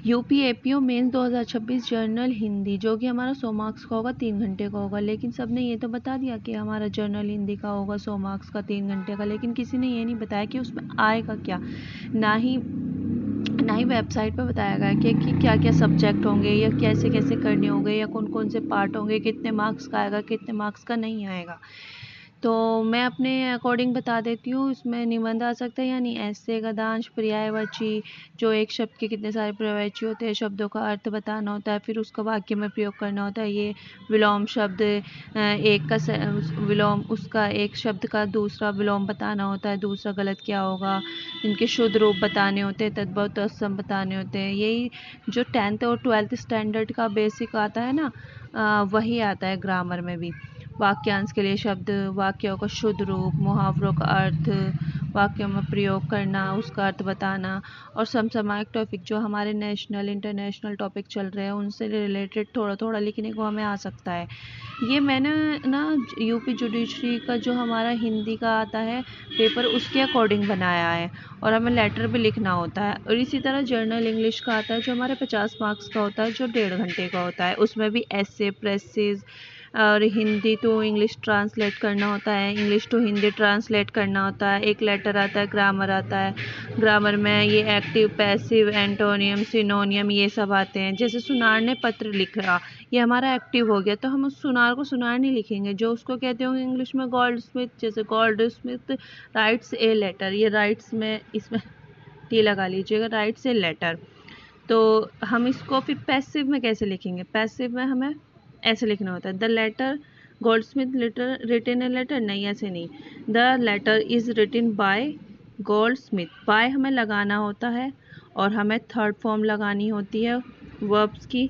UP APO mains 2026 general Hindi, जो कि हमारा 100 मार्क्स का होगा, 3 घंटे का होगा। लेकिन सबने ये तो बता दिया कि हमारा जर्नल हिंदी का होगा 100 मार्क्स का, 3 घंटे का, लेकिन किसी ने ये नहीं बताया कि उसमें आएगा क्या। ना ही वेबसाइट पर बताया गया कि क्या क्या सब्जेक्ट होंगे, या कैसे कैसे करने होंगे, या कौन कौन से पार्ट होंगे, कितने मार्क्स का आएगा, कितने मार्क्स का नहीं आएगा। तो मैं अपने अकॉर्डिंग बता देती हूँ। इसमें निबंध आ सकता है, यानी ऐसे, गद्यांश, पर्यायवाची, जो एक शब्द के कितने सारे पर्यायवाची होते हैं, शब्दों का अर्थ बताना होता है, फिर उसका वाक्य में प्रयोग करना होता है। ये विलोम शब्द, एक का विलोम, उसका एक शब्द का दूसरा विलोम बताना होता है, दूसरा गलत क्या होगा, इनके शुद्ध रूप बताने होते हैं, तद्भव तत्सम बताने होते हैं। यही जो 10th और 12th स्टैंडर्ड का बेसिक आता है ना, वही आता है ग्रामर में भी। वाक्यांश के लिए शब्द, वाक्यों का शुद्ध रूप, मुहावरों का अर्थ, वाक्यों में प्रयोग करना, उसका अर्थ बताना, और समसामयिक टॉपिक जो हमारे नेशनल इंटरनेशनल टॉपिक चल रहे हैं उनसे रिलेटेड थोड़ा थोड़ा लिखने को हमें आ सकता है। ये मैंने ना यूपी जुडिशरी का जो हमारा हिंदी का आता है पेपर, उसके अकॉर्डिंग बनाया है, और हमें लेटर भी लिखना होता है। और इसी तरह जर्नल इंग्लिश का आता है जो हमारे 50 मार्क्स का होता है, जो 1.5 घंटे का होता है। उसमें भी ऐसे, प्रेसेस, और हिंदी टू इंग्लिश ट्रांसलेट करना होता है, इंग्लिश टू हिंदी ट्रांसलेट करना होता है, एक लेटर आता है, ग्रामर आता है। ग्रामर में ये एक्टिव, पैसिव, एंटोनियम, सिनोनियम, ये सब आते हैं। जैसे सुनार ने पत्र लिखा, ये हमारा एक्टिव हो गया, तो हम उस सुनार को सुनार नहीं लिखेंगे, जो उसको कहते होंगे इंग्लिश में गोल्ड स्मिथ। जैसे Goldsmith writes a letter, ये राइट्स में, इसमें टी लगा लीजिएगा, राइट्स ए लेटर। तो हम इसको फिर पैसिव में कैसे लिखेंगे? पैसिव में हमें ऐसे लिखना होता है, the letter Goldsmith letter written a letter. नहीं, ऐसे नहीं, the letter is written by Goldsmith. By हमें लगाना होता है, और हमें थर्ड फॉर्म लगानी होती है वर्ब्स की।